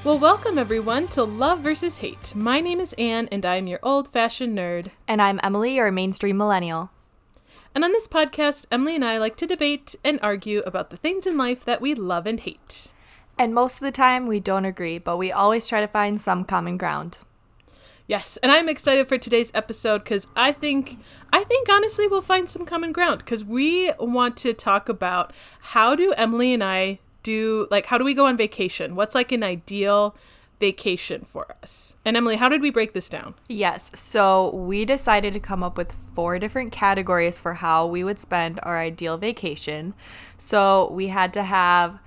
Well, welcome everyone to Love vs. Hate. My name is Anne, and I'm your old-fashioned nerd. And I'm Emily, your mainstream millennial. And on this podcast, Emily and I like to debate and argue about the things in life that we love and hate. And most of the time, we don't agree, but we always try to find some common ground. Yes, and I'm excited for today's episode because I think honestly we'll find some common ground because we want to talk about how do Emily and I how do we go on vacation? What's like an ideal vacation for us? And Emily, how did we break this down? Yes, so we decided to come up with 4 different categories for how we would spend our ideal vacation. So we had to have,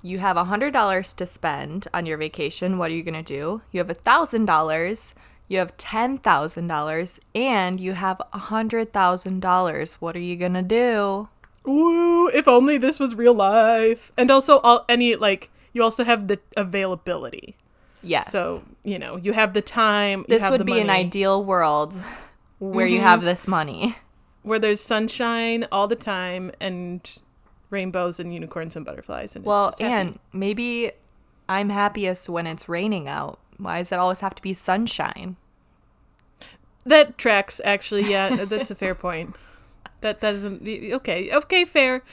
you have $100 to spend on your vacation. What are you going to do? You have $1,000, you have $10,000, and you have $100,000. What are you going to do? Ooh, if only this was real life. And also you also have the availability. Yes. So, you have the time. This would be an ideal world where you have this money. Where there's sunshine all the time and rainbows and unicorns and butterflies. And maybe I'm happiest when it's raining out. Why does it always have to be sunshine? That tracks, actually. Yeah, that's a fair point. That doesn't... Okay, fair.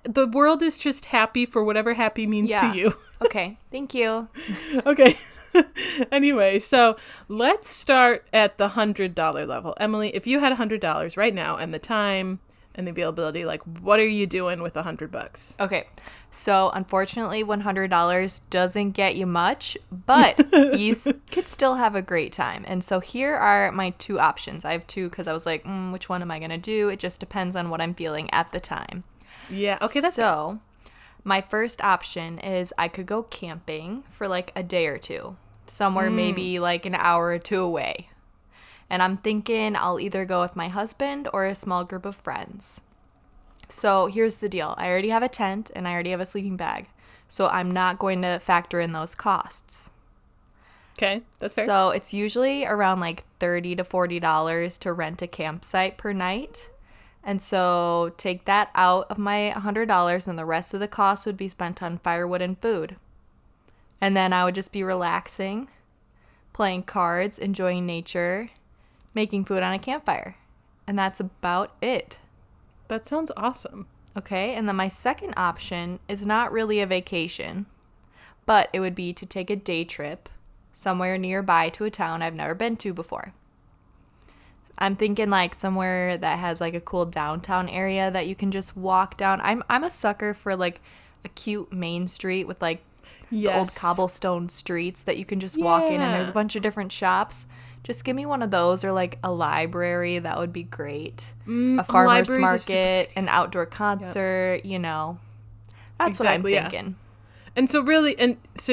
The world is just happy for whatever happy means to you. Okay, thank you. Okay. Anyway, so let's start at the $100 level. Emily, if you had $100 right now and the time and the availability, what are you doing with $100? Okay, so unfortunately, $100 doesn't get you much, but you could still have a great time. And so here are my 2 options. I have 2 because I was like, which one am I going to do? It just depends on what I'm feeling at the time. Yeah, okay, that's so. My first option is I could go camping for a day or 2, somewhere maybe an hour or 2 away. And I'm thinking I'll either go with my husband or a small group of friends. So here's the deal. I already have a tent and I already have a sleeping bag. So I'm not going to factor in those costs. Okay, that's fair. So it's usually around $30 to $40 to rent a campsite per night. And so take that out of my $100 and the rest of the cost would be spent on firewood and food. And then I would just be relaxing, playing cards, enjoying nature, making food on a campfire. And that's about it. That sounds awesome. Okay, and then my second option is not really a vacation, but it would be to take a day trip somewhere nearby to a town I've never been to before. I'm thinking somewhere that has a cool downtown area that you can just walk down. I'm a sucker for a cute main street with the old cobblestone streets that you can just walk in and there's a bunch of different shops. Just give me one of those or a library. That would be great. A farmer's market, an outdoor concert, That's what I'm thinking. Yeah. And so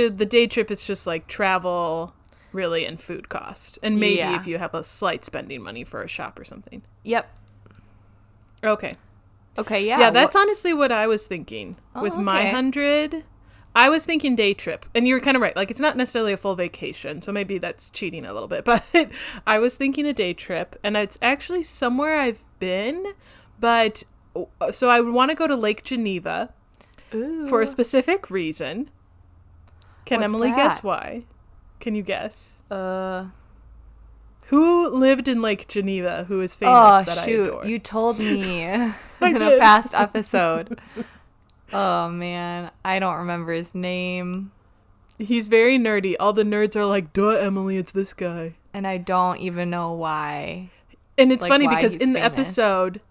the day trip is just travel really and food cost. And maybe if you have a slight spending money for a shop or something. Yep. Okay, yeah. Yeah, that's honestly what I was thinking. With my 100... I was thinking day trip, and you're kind of right. It's not necessarily a full vacation, so maybe that's cheating a little bit. But I was thinking a day trip, and it's actually somewhere I've been. But so I would want to go to Lake Geneva for a specific reason. Can Emily guess why? Can you guess? Who lived in Lake Geneva? Who is famous that I adore? You told me in a past episode. Oh, man. I don't remember his name. He's very nerdy. All the nerds are like, duh, Emily, it's this guy. And I don't even know why. And it's funny because in the episode,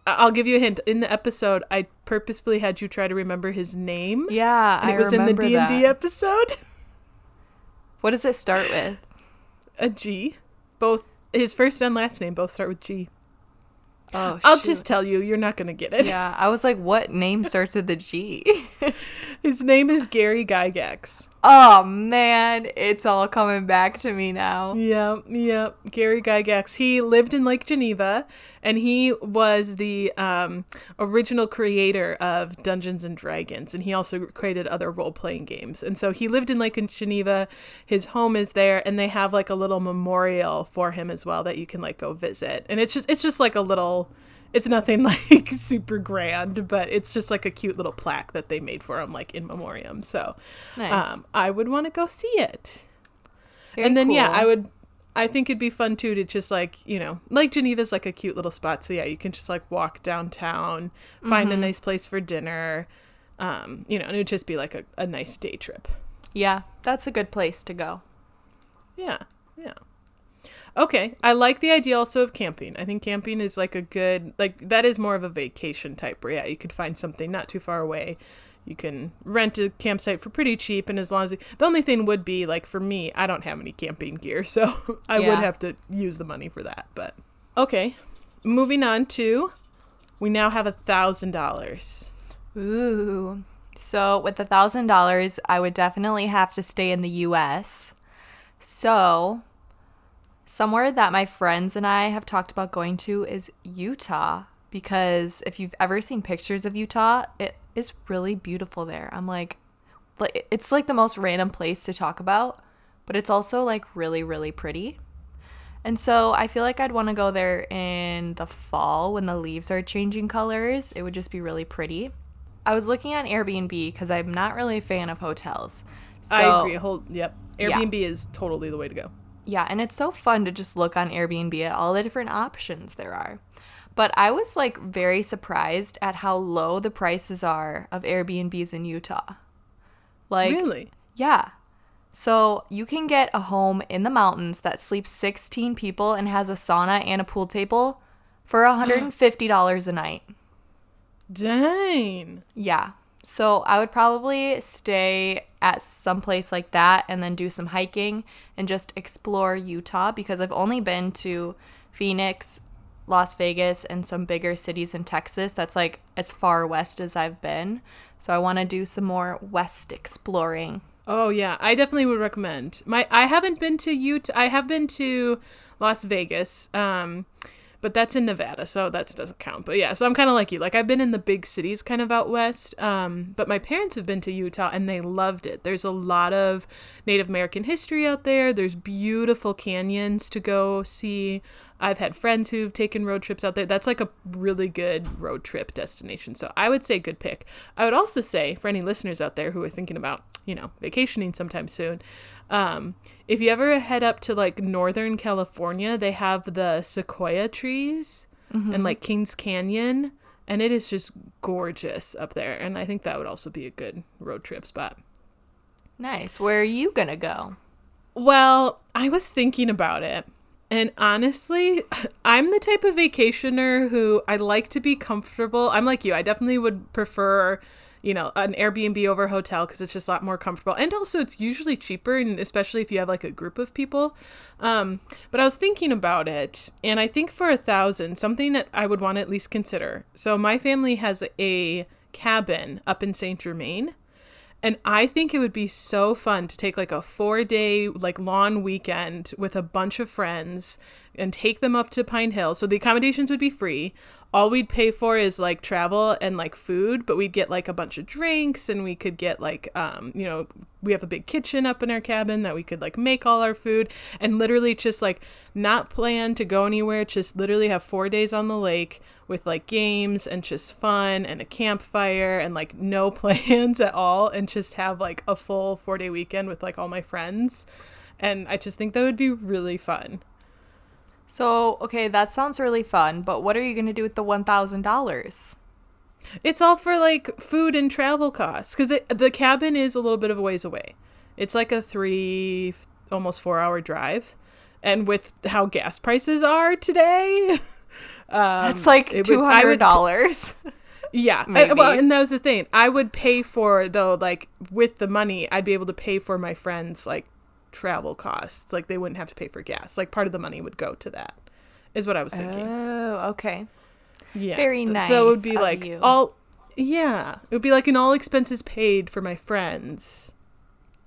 I'll give you a hint. In the episode, I purposefully had you try to remember his name. Yeah, and it was in the D&D episode. What does it start with? A G. Both his first and last name both start with G. Oh, I'll just tell you, you're not going to get it. Yeah, I was like, what name starts with a G? His name is Gary Gygax. Oh, man, it's all coming back to me now. Yeah, Gary Gygax. He lived in Lake Geneva, and he was the original creator of Dungeons and Dragons, and he also created other role-playing games. And so he lived in Lake Geneva. His home is there, and they have a little memorial for him as well that you can go visit. And it's just a little... It's nothing like super grand, but it's just like a cute little plaque that they made for him, like in memoriam. So Nice. I would want to go see it. Very And then, cool. yeah, I think it'd be fun too to just like, like Geneva's like a cute little spot. So yeah, you can just like walk downtown, find a nice place for dinner. And it would just be like a nice day trip. Yeah, that's a good place to go. Yeah. Yeah. Okay. I like the idea also of camping. I think camping is like a good, like that is more of a vacation type where, yeah, you could find something not too far away. You can rent a campsite for pretty cheap. And as long as the only thing would be like for me, I don't have any camping gear. So I would have to use the money for that. But okay. Moving on to, we now have $1,000. Ooh. So with $1,000, I would definitely have to stay in the U.S. So somewhere that my friends and I have talked about going to is Utah, because if you've ever seen pictures of Utah, it is really beautiful there. I'm like it's like the most random place to talk about, but it's also like really, really pretty. And so I feel like I'd want to go there in the fall when the leaves are changing colors. It would just be really pretty. I was looking on Airbnb because I'm not really a fan of hotels. So, I agree. Yep. Airbnb is totally the way to go. Yeah, and it's so fun to just look on Airbnb at all the different options there are. But I was like very surprised at how low the prices are of Airbnbs in Utah. Like, really? Yeah. So you can get a home in the mountains that sleeps 16 people and has a sauna and a pool table for $150 a night. Dang. Yeah. So I would probably stay at some place like that and then do some hiking and just explore Utah, because I've only been to Phoenix, Las Vegas, and some bigger cities in Texas. That's like as far west as I've been. So I want to do some more west exploring. Oh yeah, I definitely would recommend. I haven't been to Utah. I have been to Las Vegas. But that's in Nevada, so that doesn't count. But yeah, so I'm kind of like you. Like, I've been in the big cities kind of out west, but my parents have been to Utah, and they loved it. There's a lot of Native American history out there. There's beautiful canyons to go see. I've had friends who've taken road trips out there. That's like a really good road trip destination. So I would say good pick. I would also say, for any listeners out there who are thinking about, vacationing sometime soon, if you ever head up to like Northern California, they have the sequoia trees and like Kings Canyon, and it is just gorgeous up there. And I think that would also be a good road trip spot. Nice. Where are you gonna go? Well, I was thinking about it, and honestly, I'm the type of vacationer who I like to be comfortable. I'm like you. I definitely would prefer an Airbnb over a hotel, because it's just a lot more comfortable. And also it's usually cheaper, and especially if you have like a group of people. But I was thinking about it, and I think for $1,000, something that I would want to at least consider. So my family has a cabin up in Saint Germain, and I think it would be so fun to take like a 4-day like long weekend with a bunch of friends and take them up to Pine Hill. So the accommodations would be free. All we'd pay for is like travel and like food, but we'd get like a bunch of drinks, and we could get like, we have a big kitchen up in our cabin that we could like make all our food, and literally just like not plan to go anywhere. Just literally have 4 days on the lake with like games and just fun and a campfire and like no plans at all, and just have like a full 4-day weekend with like all my friends. And I just think that would be really fun. So, okay, that sounds really fun, but what are you going to do with the $1,000? It's all for like food and travel costs, because the cabin is a little bit of a ways away. It's like a 3, almost 4-hour drive. And with how gas prices are today, That's like $200. Yeah. And that was the thing. I would pay for, though, like with the money, I'd be able to pay for my friends' like travel costs. Like they wouldn't have to pay for gas. Like part of the money would go to that, is what I was thinking. Oh, okay. Yeah. Very nice. So it would be like you. it would be like an all expenses paid for my friends,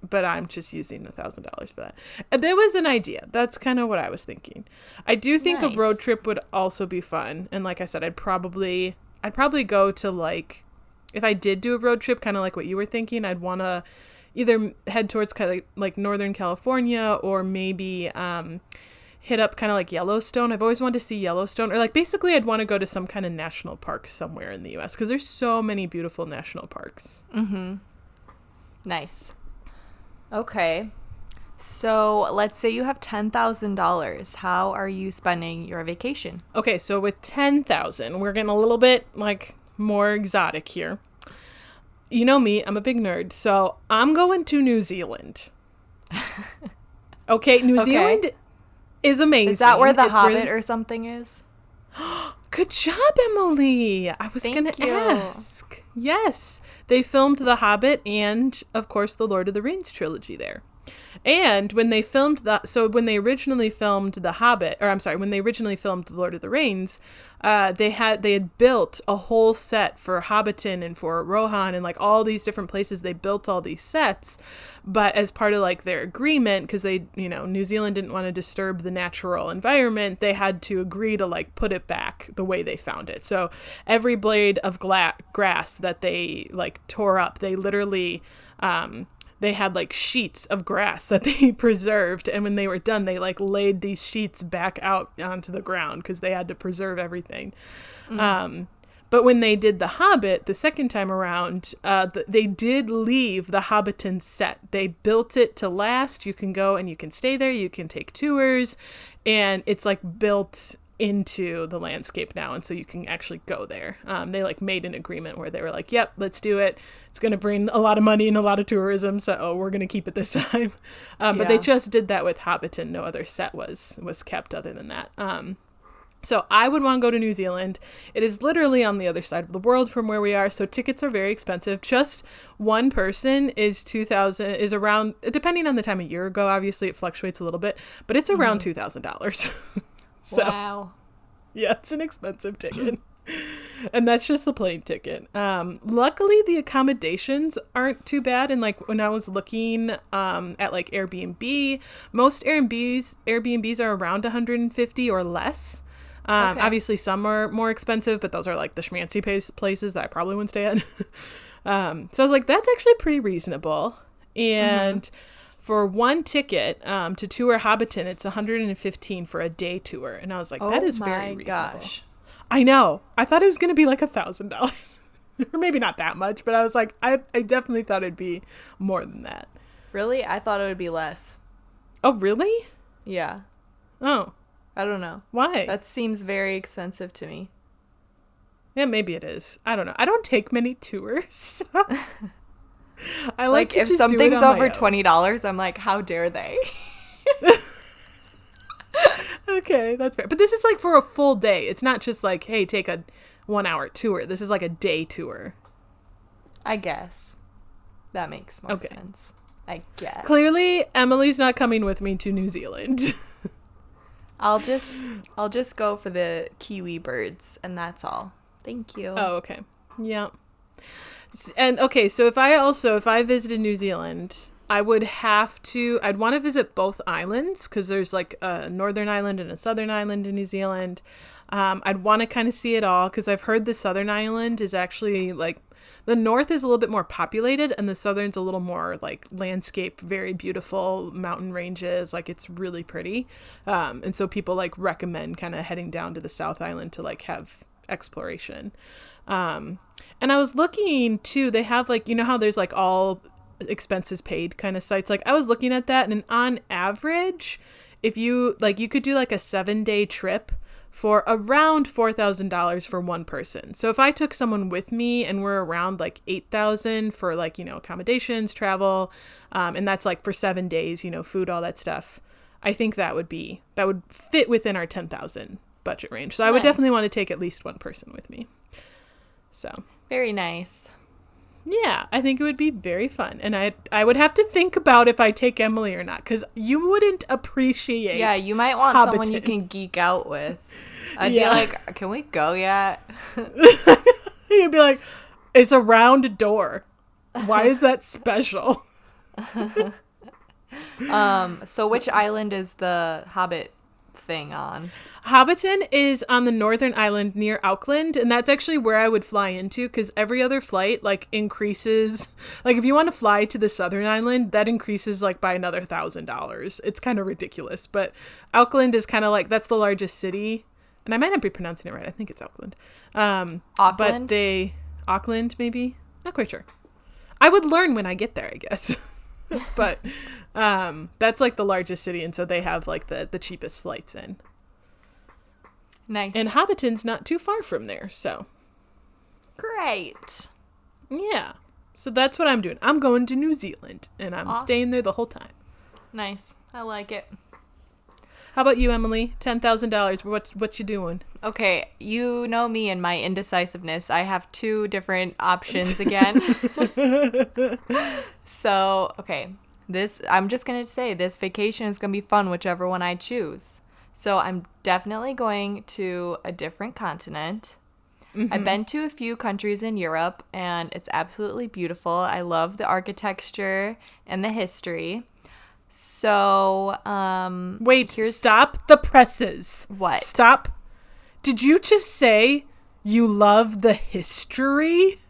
but I'm just using the $1,000 for that. And there was an idea. That's kind of what I was thinking. I do think a road trip would also be fun. And like I said, I'd probably go to like, if I did do a road trip, kind of like what you were thinking, I'd want to either head towards kind of like Northern California, or maybe hit up kind of like Yellowstone. I've always wanted to see Yellowstone, or like basically I'd want to go to some kind of national park somewhere in the US because there's so many beautiful national parks. Nice. Okay. So let's say you have $10,000. How are you spending your vacation? Okay, so with 10,000, we're getting a little bit like more exotic here. You know me, I'm a big nerd, so I'm going to New Zealand. Okay, New Zealand is amazing. Is that where The Hobbit or something is? Good job, Emily. I was going to ask. Yes, they filmed The Hobbit and, of course, the Lord of the Rings trilogy there. And when they filmed that, so when they originally filmed The Hobbit, or I'm sorry, when they originally filmed The Lord of the Rings, they had built a whole set for Hobbiton and for Rohan and like all these different places. They built all these sets, but as part of like their agreement, because they, you know, New Zealand didn't want to disturb the natural environment, they had to agree to like put it back the way they found it. So every blade of grass that they like tore up, they literally, they had like sheets of grass that they preserved, and when they were done, they like laid these sheets back out onto the ground because they had to preserve everything. But when they did The Hobbit the second time around, they did leave the Hobbiton set. They built it to last. You can go and you can stay there. You can take tours, and it's like built into the landscape now, and so you can actually go there. They like made an agreement where they were like, yep, let's do it. It's going to bring a lot of money and a lot of tourism, so we're going to keep it this time. But they just did that with Hobbiton. No other set was kept other than that. So I would want to go to New Zealand. It is literally on the other side of the world from where we are, so tickets are very expensive. Just one person is around, depending on the time of year ago, obviously it fluctuates a little bit, but it's around $2,000. So, wow. Yeah, it's an expensive ticket. And that's just the plane ticket. Luckily, the accommodations aren't too bad. And like when I was looking at like Airbnb, most Airbnbs are around 150 or less. Obviously, some are more expensive, but those are like the schmancy places that I probably wouldn't stay at. So I was like, that's actually pretty reasonable. And for one ticket to tour Hobbiton, it's $115 for a day tour. And I was like, that is very reasonable. Gosh. I know. I thought it was going to be like $1,000. Or maybe not that much, but I was like, I definitely thought it'd be more than that. Really? I thought it would be less. Oh, really? Yeah. Oh. I don't know. Why? That seems very expensive to me. Yeah, maybe it is. I don't know. I don't take many tours. I like to if just something's over $20, I'm like, how dare they? Okay, that's fair. But this is like for a full day. It's not just like, hey, take a 1-hour tour. This is like a day tour. I guess. That makes more sense. I guess. Clearly, Emily's not coming with me to New Zealand. I'll just go for the kiwi birds, and that's all. Thank you. Oh, okay. Yeah. And okay, so if I visited New Zealand, I'd want to visit both islands because there's like a northern island and a southern island in New Zealand. I'd want to kind of see it all because I've heard the southern island is actually like, the north is a little bit more populated and the southern's a little more like landscape, very beautiful mountain ranges. Like it's really pretty. And so people like recommend kind of heading down to the South Island to like have exploration. And I was looking too, they have like, you know how there's like all expenses paid kind of sites. Like I was looking at that, and on average, if you like, you could do like a 7-day trip for around $4,000 for one person. So if I took someone with me and we're around like $8,000 for like, you know, accommodations, travel, and that's like for 7 days, you know, food, all that stuff. I think that would fit within our 10,000 budget range. So I would definitely want to take at least one person with me. So very nice. Yeah, I think it would be very fun. And I would have to think about if I take Emily or not, because you wouldn't appreciate. Yeah, you might want Hobbiton. Someone you can geek out with. I'd be like, can we go yet? You'd be like, it's a round door. Why is that special? So which island is the Hobbit thing on? Hobbiton is on the northern island near Auckland, and that's actually where I would fly into, because every other flight like increases. Like if you want to fly to the southern island, that increases like by another $1,000. It's kind of ridiculous, but Auckland is kind of like, that's the largest city, and I might not be pronouncing it right. I think it's Auckland. Auckland? But Auckland maybe, not quite sure. I would learn when I get there, I guess. But that's like the largest city, and so they have like the cheapest flights in. Nice. And Hobbiton's not too far from there, so. Great. Yeah. So that's what I'm doing. I'm going to New Zealand, and I'm staying there the whole time. Nice. I like it. How about you, Emily? $10,000. What you doing? Okay, you know me and my indecisiveness. I have two different options again. So, okay. I'm just going to say this vacation is going to be fun, whichever one I choose. So I'm definitely going to a different continent. Mm-hmm. I've been to a few countries in Europe, and it's absolutely beautiful. I love the architecture and the history. So, wait, stop the presses. What? Stop. Did you just say you love the history?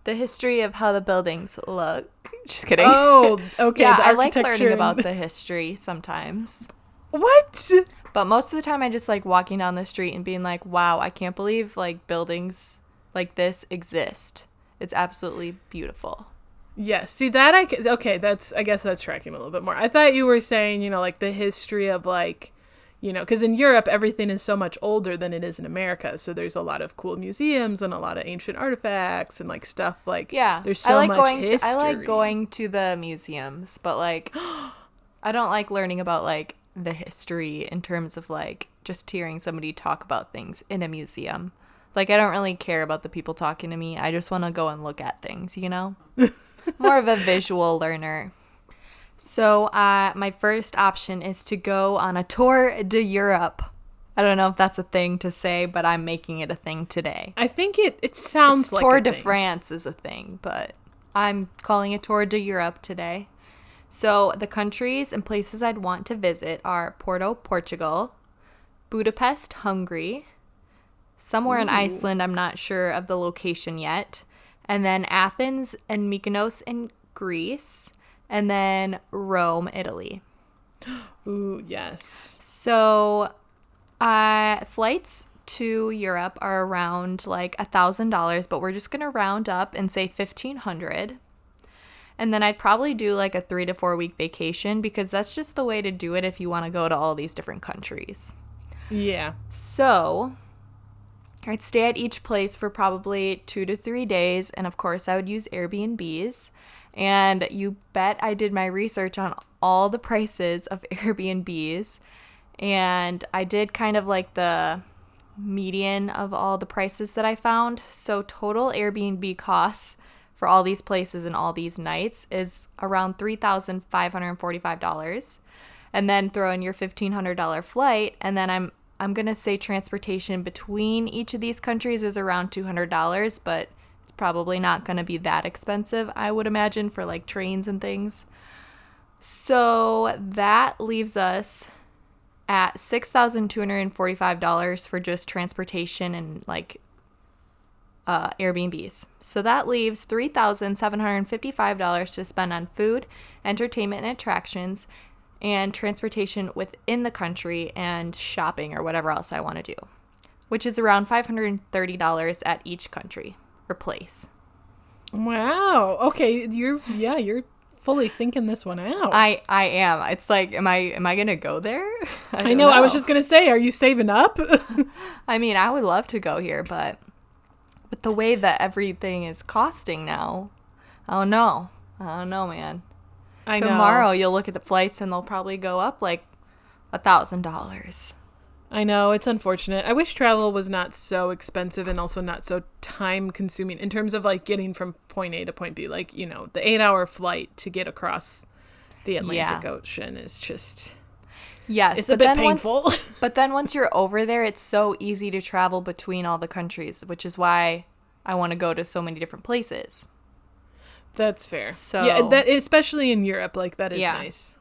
The history of how the buildings look. Just kidding. Oh, okay. Yeah, the I like architecture learning about the history sometimes. What? But most of the time I just like walking down the street and being like, wow, I can't believe like buildings like this exist. It's absolutely beautiful. Yes. See that I guess that's tracking a little bit more. I thought you were saying, like the history of like, because in Europe everything is so much older than it is in America. So there's a lot of cool museums and a lot of ancient artifacts and like stuff like, yeah, there's so much history. I like going to the museums, but like I don't like learning about like the history in terms of like just hearing somebody talk about things in a museum. Like I don't really care about the people talking to me. I just want to go and look at things, More of a visual learner. So my first option is to go on a tour de Europe. I don't know if that's a thing to say, but I'm making it a thing today. I think it sounds like Tour de France is a thing, but I'm calling it Tour de Europe today. So the countries and places I'd want to visit are Porto, Portugal, Budapest, Hungary, somewhere in Iceland, I'm not sure of the location yet, and then Athens and Mykonos in Greece, and then Rome, Italy. Ooh, yes. So flights to Europe are around like $1,000, but we're just going to round up and say $1,500. And then I'd probably do like a 3 to 4 week vacation because that's just the way to do it if you want to go to all these different countries. Yeah. So I'd stay at each place for probably 2 to 3 days. And of course, I would use Airbnbs. And you bet I did my research on all the prices of Airbnbs. And I did kind of like the median of all the prices that I found. So total Airbnb costs for all these places and all these nights is around $3,545. And then throw in your $1,500 flight. And then I'm going to say transportation between each of these countries is around $200, but it's probably not going to be that expensive, I would imagine, for like trains and things. So that leaves us at $6,245 for just transportation and like Airbnbs. So that leaves $3,755 to spend on food, entertainment and attractions, and transportation within the country and shopping or whatever else I want to do, which is around $530 at each country or place. Wow. Okay, you're fully thinking this one out. I am. It's like, am I gonna go there? I know. I was just gonna say, are you saving up? I mean, I would love to go here, but with the way that everything is costing now, I don't know, man. I know. Tomorrow you'll look at the flights and they'll probably go up like $1,000. I know, it's unfortunate. I wish travel was not so expensive and also not so time consuming in terms of like getting from point A to point B. Like, the 8-hour flight to get across the Atlantic Ocean is just, it's a bit painful. But then once you're over there, it's so easy to travel between all the countries, which is why I want to go to so many different places. That's fair. So, yeah, that especially in Europe, like that is nice.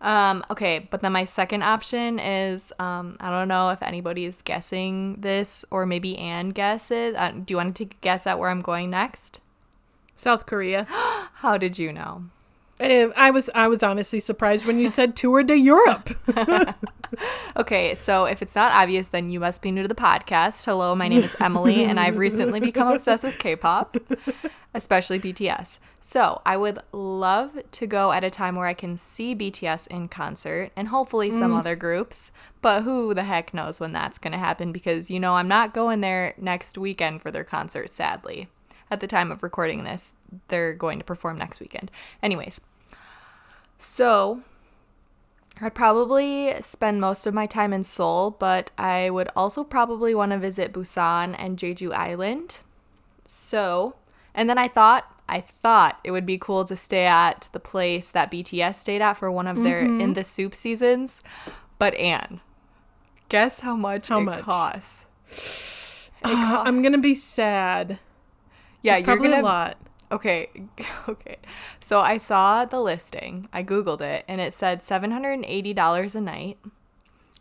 Okay, but then my second option is, I don't know if anybody is guessing this, or maybe Anne guesses. Do you want to take a guess at where I'm going next? South Korea. How did you know? I was honestly surprised when you said tour de Europe. Okay, so if it's not obvious, then you must be new to the podcast. Hello, my name is Emily, and I've recently become obsessed with K-pop, especially BTS. So I would love to go at a time where I can see BTS in concert and hopefully some other groups, but who the heck knows when that's going to happen, because, I'm not going there next weekend for their concert, sadly. At the time of recording this, they're going to perform next weekend. Anyways, so I'd probably spend most of my time in Seoul, but I would also probably want to visit Busan and Jeju Island. So, and then I thought it would be cool to stay at the place that BTS stayed at for one of their In the Soup seasons. But Anne, guess how much it costs? I'm going to be sad. Yeah, it's probably a lot. Okay. So I saw the listing. I Googled it, and it said $780 a night.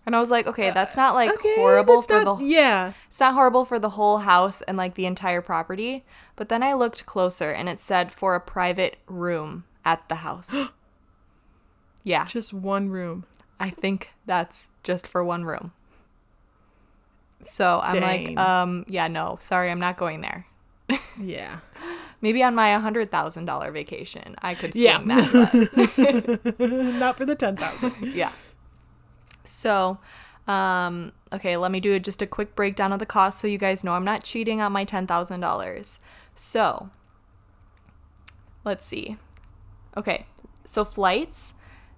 And I was like, okay, that's not horrible for it's not horrible for the whole house and like the entire property. But then I looked closer, and it said for a private room at the house. Yeah. Just one room. I think that's just for one room. So I'm like, yeah, no, sorry, I'm not going there. Yeah. Maybe on my $100,000 vacation, I could swing that. But not for the 10,000. Yeah. So, okay, let me do just a quick breakdown of the cost so you guys know I'm not cheating on my $10,000. So, let's see. Okay, so flights.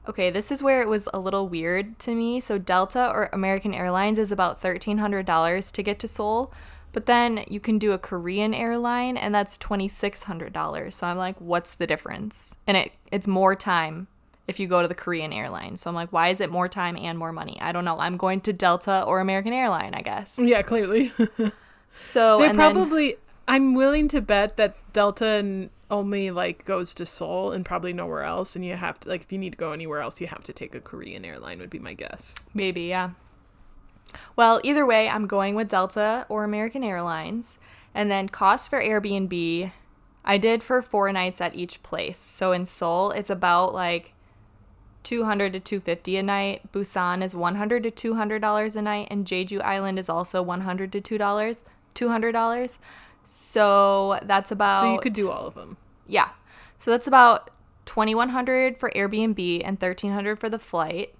Okay, this is where it was a little weird to me. So Delta or American Airlines is about $1,300 to get to Seoul. But then you can do a Korean airline, and that's $2,600. So I'm like, what's the difference? And it's more time if you go to the Korean airline. So I'm like, why is it more time and more money? I don't know. I'm going to Delta or American Airline, I guess. Yeah, clearly. So I'm willing to bet that Delta only goes to Seoul and probably nowhere else. And you have to, if you need to go anywhere else, you have to take a Korean airline would be my guess. Maybe, yeah. Well, either way, I'm going with Delta or American Airlines. And then cost for Airbnb, I did for 4 nights at each place. So in Seoul, it's about $200 to $250 a night. Busan is $100 to $200 a night. And Jeju Island is also $100 to $200. So that's about... So you could do all of them. Yeah. So that's about $2,100 for Airbnb and $1,300 for the flight.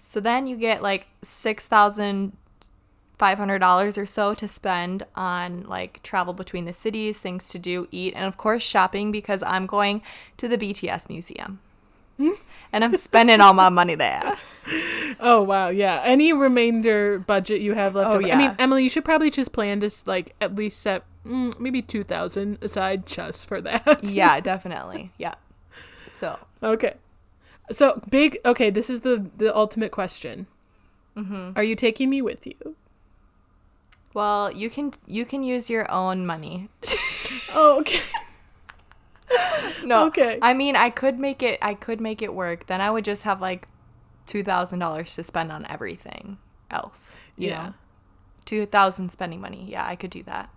So then you get $6,500 or so to spend on travel between the cities, things to do, eat, and of course shopping, because I'm going to the BTS museum. And I'm spending all my money there. Oh, wow. Yeah. Any remainder budget you have left over. Yeah. I mean, Emily, you should probably just plan to at least set maybe $2,000 aside just for that. Yeah, definitely. Yeah. So. Okay. So okay, this is the ultimate question. Mm-hmm. Are you taking me with you? Well, you can use your own money. Oh, okay. No. Okay. I mean, I could make it work. Then I would just have $2,000 to spend on everything else. You know? $2,000 spending money. Yeah, I could do that.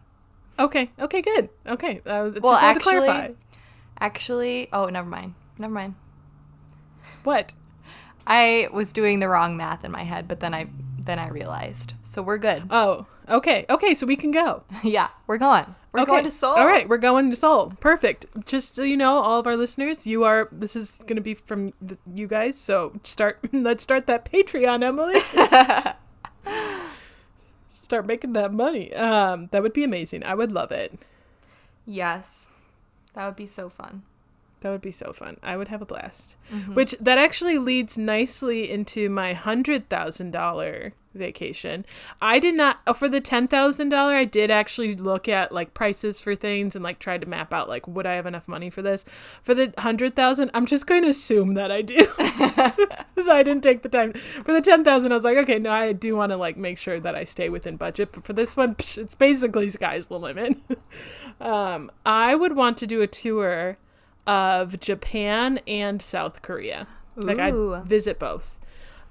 Okay. Okay, good. Okay. Well, just wanted to clarify. Actually, oh, never mind. What? I was doing the wrong math in my head, but then I realized. So we're good. Oh, okay. Okay, so we can go. Yeah, we're going. We're going to Seoul. All right, we're going to Seoul. Perfect. Just so you know, all of our listeners, this is going to be from you guys. So let's start that Patreon, Emily. Start making that money. That would be amazing. I would love it. Yes. That would be so fun. That would be so fun. I would have a blast. Mm-hmm. Which that actually leads nicely into my $100,000 vacation. I did not for the $10,000. I did actually look at prices for things and try to map out would I have enough money for this. For the $100,000, I'm just going to assume that I do, because I didn't take the time. For the $10,000, I was like, okay, no, I do want to make sure that I stay within budget. But for this one, it's basically sky's the limit. I would want to do a tour of Japan and South Korea. Like, I'd visit both.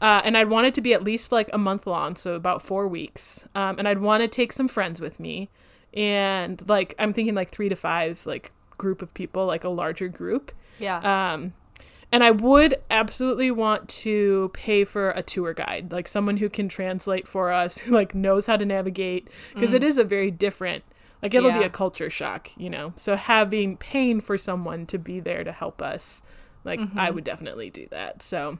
And I'd want it to be at least like a month long, so about 4 weeks. And I'd want to take some friends with me. And like, I'm thinking like 3 to 5, like, group of people, like a larger group. Yeah. And I would absolutely want to pay for a tour guide, like someone who can translate for us, who like knows how to navigate, because it is a very different, like, it'll be a culture shock, you know? So paying for someone to be there to help us, like, I would definitely do that. So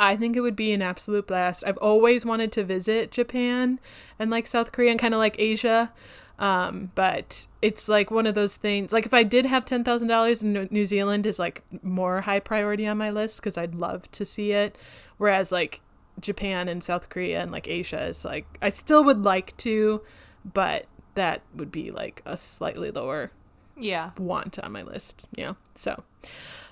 I think it would be an absolute blast. I've always wanted to visit Japan and like South Korea and kind of like Asia. But it's like one of those things, like if I did have $10,000, New Zealand is like more high priority on my list because I'd love to see it. Whereas like Japan and South Korea and like Asia is like, I still would like to, but that would be like a slightly lower want on my list. Yeah. So,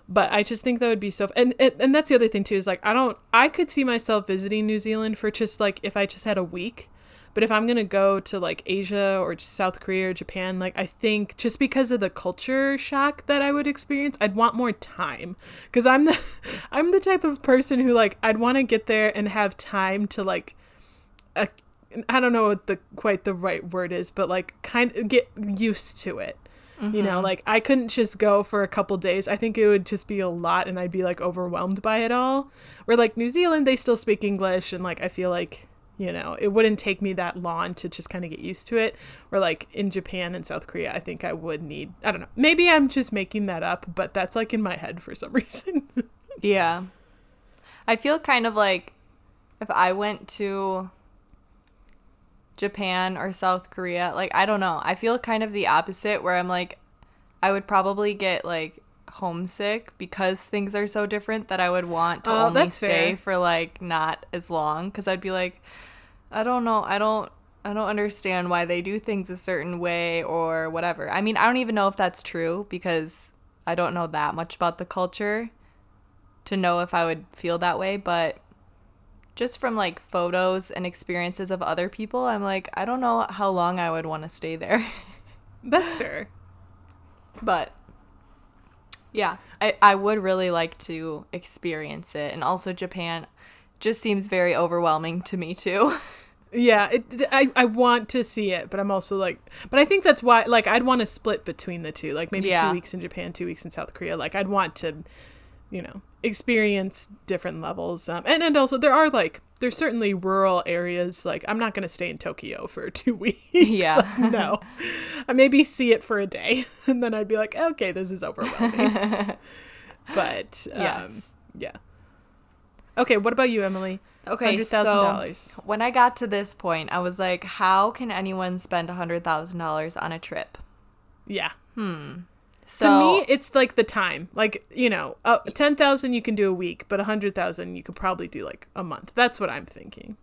but I just think that would be so, and that's the other thing too, is like, I could see myself visiting New Zealand for just like, if I just had a week. But if I'm going to go to like Asia or South Korea or Japan, like I think just because of the culture shock that I would experience, I'd want more time, because I'm the type of person who like, I'd want to get there and have time to like, I don't know what quite the right word is, but like kind of get used to it. You know, like I couldn't just go for a couple days. I think it would just be a lot and I'd be like overwhelmed by it all. Where like New Zealand, they still speak English, and like I feel like, you know, it wouldn't take me that long to just kind of get used to it. Or like in Japan and South Korea, I think I would need, I don't know, maybe I'm just making that up, but that's like in my head for some reason. Yeah. I feel kind of like if I went to Japan or South Korea, like, I don't know, I feel kind of the opposite, where I'm like, I would probably get like homesick because things are so different, that I would want to only stay for like not as long, because I'd be like, I don't know, I don't understand why they do things a certain way or whatever. I mean, I don't even know if that's true, because I don't know that much about the culture to know if I would feel that way, but just from like photos and experiences of other people, I'm like, I don't know how long I would want to stay there. That's fair. But yeah, I would really like to experience it. And also Japan just seems very overwhelming to me too. Yeah, I want to see it, but I'm also like, but I think that's why, like, I'd want to split between the two, like maybe 2 weeks in Japan, 2 weeks in South Korea. Like, I'd want to, you know, experience different levels. And also there's certainly rural areas. Like, I'm not going to stay in Tokyo for 2 weeks. Yeah. Like, no, I maybe see it for a day and then I'd be like, okay, this is overwhelming. But, yes. Yeah. Okay. What about you, Emily? Okay, $100,000. so when I got to this point, I was like, how can anyone spend $100,000 on a trip? Yeah. So, to me, it's like the time. Like, you know, 10,000 you can do a week, but 100,000 you could probably do like a month. That's what I'm thinking.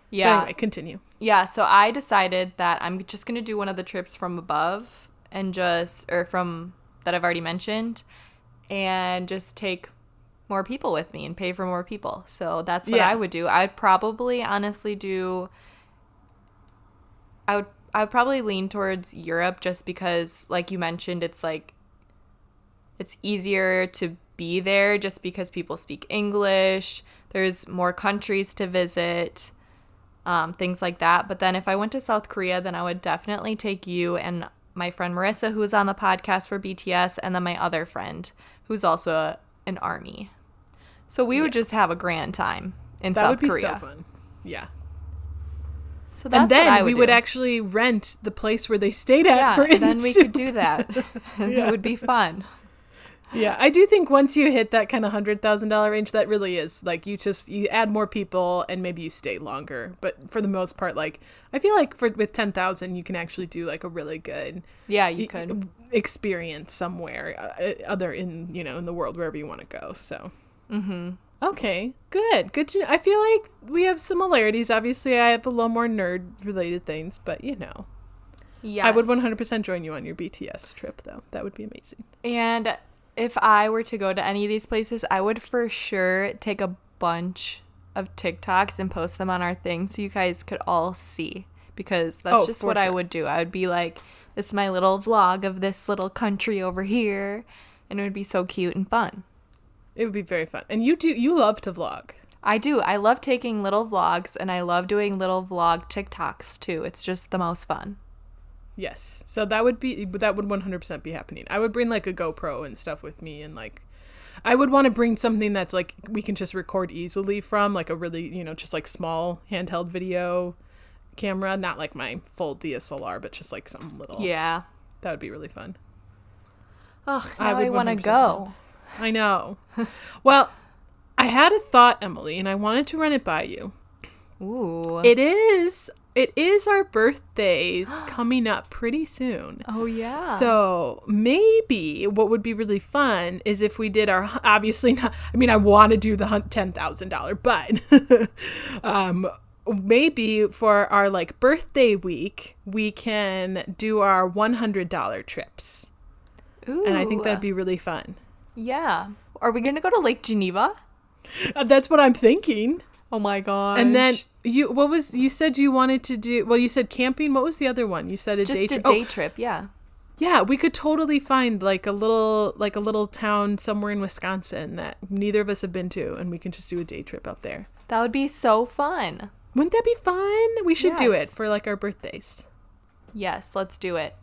Yeah. But anyway, continue. Yeah, so I decided that I'm just going to do one of the trips from above from that I've already mentioned, and just take more people with me and pay for more people. So that's what I would do. I'd probably honestly I would probably lean towards Europe, just because, like you mentioned, it's like it's easier to be there just because people speak English. There's more countries to visit, things like that. But then if I went to South Korea, then I would definitely take you and my friend Marissa, who is on the podcast for BTS, and then my other friend, who's also an ARMY. So we would just have a grand time in South Korea. That would be so fun. Yeah. So that's and then what I would we do. would actually rent the place where they stayed at. Yeah, then we could do that. It would be fun. Yeah, I do think once you hit that kind of $100,000 range, that really is like you add more people and maybe you stay longer. But for the most part, like I feel like with 10,000, you can actually do like a really good you could experience somewhere other in the world, wherever you want to go. So. Okay, good to know. I feel like we have similarities. Obviously, I have a little more nerd related things, but yes. I would 100% join you on your BTS trip, though. That would be amazing. And if I were to go to any of these places, I would for sure take a bunch of TikToks and post them on our thing so you guys could all see, because that's just what I would do. I would be like, this is my little vlog of this little country over here, and it would be so cute and fun. It would be very fun. And you love to vlog. I do. I love taking little vlogs, and I love doing little vlog TikToks too. It's just the most fun. Yes. So that would 100% be happening. I would bring like a GoPro and stuff with me, and like I would want to bring something that's like we can just record easily from, like a really, just like small handheld video camera, not like my full DSLR, but just like some little. Yeah. That would be really fun. Oh, now I want to go. I know. Well, I had a thought, Emily, and I wanted to run it by you. Ooh. It is our birthdays coming up pretty soon. Oh, yeah. So maybe what would be really fun is if we did our, obviously not, I mean, I want to do the $10,000, but maybe for our like birthday week, we can do our $100 trips. Ooh. And I think that'd be really fun. Yeah. Are we going to go to Lake Geneva? That's what I'm thinking. Oh my gosh. And then you said you wanted to do, well, you said camping. What was the other one? You said a day trip. Just a day trip, yeah. Yeah, we could totally find like a little town somewhere in Wisconsin that neither of us have been to, and we can just do a day trip out there. That would be so fun. Wouldn't that be fun? We should do it Yes. for like our birthdays. Yes, let's do it.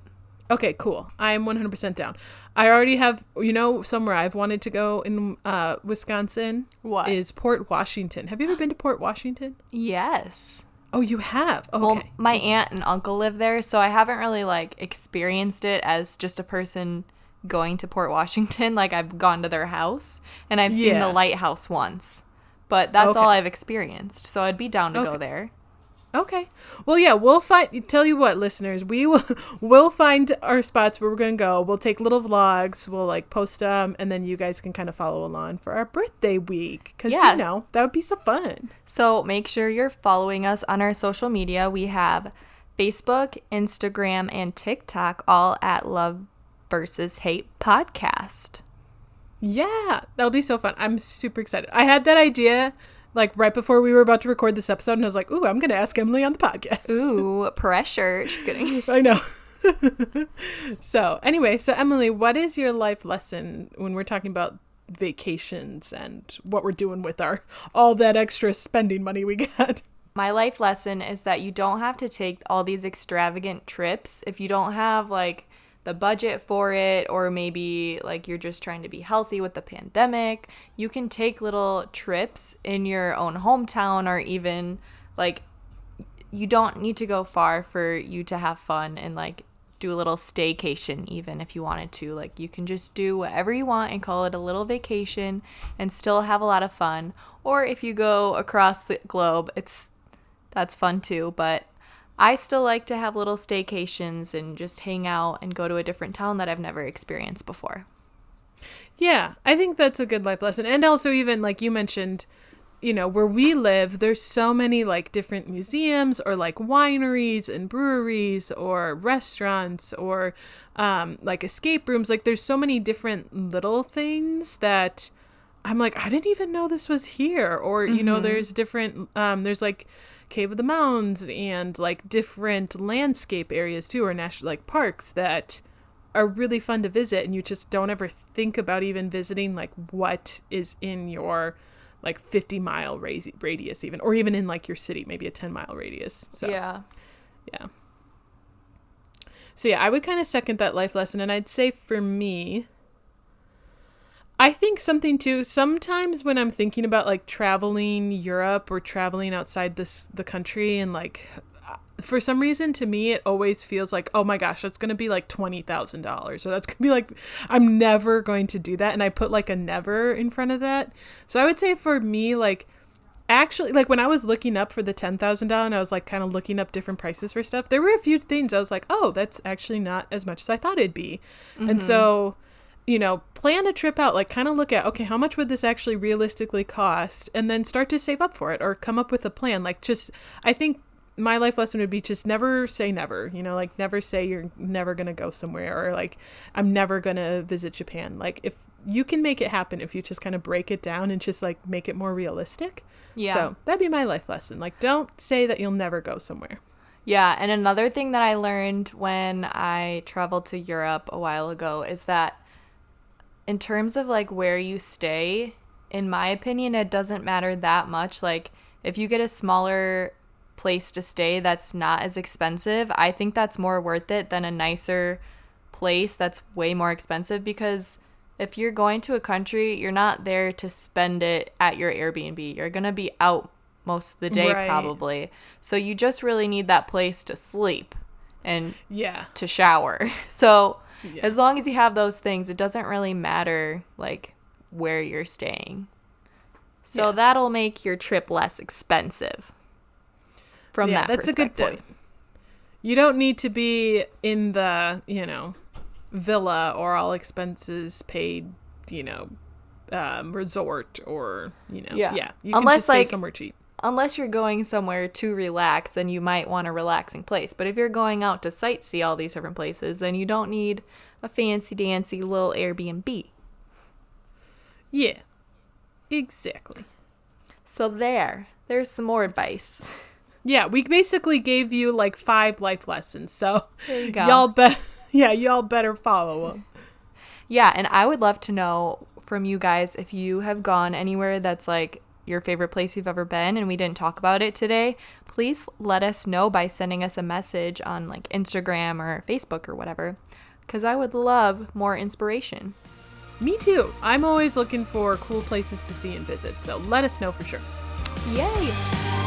Okay, cool. I am 100% down. I already have, somewhere I've wanted to go in Wisconsin. What? Is Port Washington. Have you ever been to Port Washington? Yes. Oh, you have? Oh, Well, okay. my aunt and uncle live there, so I haven't really like experienced it as just a person going to Port Washington. Like I've gone to their house and I've seen the lighthouse once, but that's all I've experienced. So I'd be down to go there. Okay. Well, yeah, tell you what, listeners, we'll find our spots where we're going to go. We'll take little vlogs. We'll like post them, and then you guys can kind of follow along for our birthday week. Because, that would be so fun. So make sure you're following us on our social media. We have Facebook, Instagram, and TikTok, all at Love versus Hate Podcast. Yeah, that'll be so fun. I'm super excited. I had that idea like right before we were about to record this episode, and I was like, ooh, I'm going to ask Emily on the podcast. Ooh, pressure. Just kidding. I know. So anyway, Emily, what is your life lesson when we're talking about vacations and what we're doing with all that extra spending money we got? My life lesson is that you don't have to take all these extravagant trips if you don't have like the budget for it, or maybe like you're just trying to be healthy with the pandemic. You can take little trips in your own hometown, or even like you don't need to go far for you to have fun and like do a little staycation. Even if you wanted to, like you can just do whatever you want and call it a little vacation and still have a lot of fun. Or if you go across the globe, that's fun too, but I still like to have little staycations and just hang out and go to a different town that I've never experienced before. Yeah, I think that's a good life lesson. And also, even like you mentioned, where we live, there's so many like different museums or like wineries and breweries or restaurants or like escape rooms. Like there's so many different little things that I'm like, I didn't even know this was here. Or, there's different, there's like Cave of the Mounds and like different landscape areas too, or national like parks that are really fun to visit, and you just don't ever think about even visiting like what is in your like 50-mile radius even, or even in like your city, maybe a 10-mile radius. So yeah. So yeah, I would kind of second that life lesson. And I'd say for me, I think something too, sometimes when I'm thinking about like traveling Europe or traveling outside the country, and like for some reason to me it always feels like, oh my gosh, that's going to be like $20,000, or that's going to be like, I'm never going to do that. And I put like a never in front of that. So I would say for me, like actually, like when I was looking up for the $10,000 and I was like kind of looking up different prices for stuff, there were a few things I was like, oh, that's actually not as much as I thought it'd be. Mm-hmm. And so plan a trip out, like kind of look at, okay, how much would this actually realistically cost? And then start to save up for it or come up with a plan. Like I think my life lesson would be just never say never, like never say you're never going to go somewhere, or like, I'm never going to visit Japan. Like if you can make it happen, if you just kind of break it down and just like make it more realistic. Yeah. So that'd be my life lesson. Like, don't say that you'll never go somewhere. Yeah. And another thing that I learned when I traveled to Europe a while ago is that in terms of like where you stay, in my opinion, it doesn't matter that much. Like, if you get a smaller place to stay that's not as expensive, I think that's more worth it than a nicer place that's way more expensive, because if you're going to a country, you're not there to spend it at your Airbnb. You're going to be out most of the day, Right. probably. So you just really need that place to sleep and Yeah. to shower. So Yeah. as long as you have those things, it doesn't really matter like where you're staying. So Yeah. that'll make your trip less expensive from that that's perspective. a good point. You don't need to be in the, villa or all expenses paid, resort or, Yeah. you can Unless, just stay like, somewhere cheap. Unless you're going somewhere to relax, then you might want a relaxing place. But if you're going out to sightsee all these different places, then you don't need a fancy-dancy little Airbnb. Yeah, exactly. So there's some more advice. Yeah, we basically gave you like 5 life lessons. So There you go. y'all better follow them. Yeah, and I would love to know from you guys if you have gone anywhere that's like your favorite place you've ever been and we didn't talk about it today. Please let us know by sending us a message on like Instagram or Facebook or whatever, because I would love more inspiration. Me too. I'm always looking for cool places to see and visit. So let us know for sure. Yay!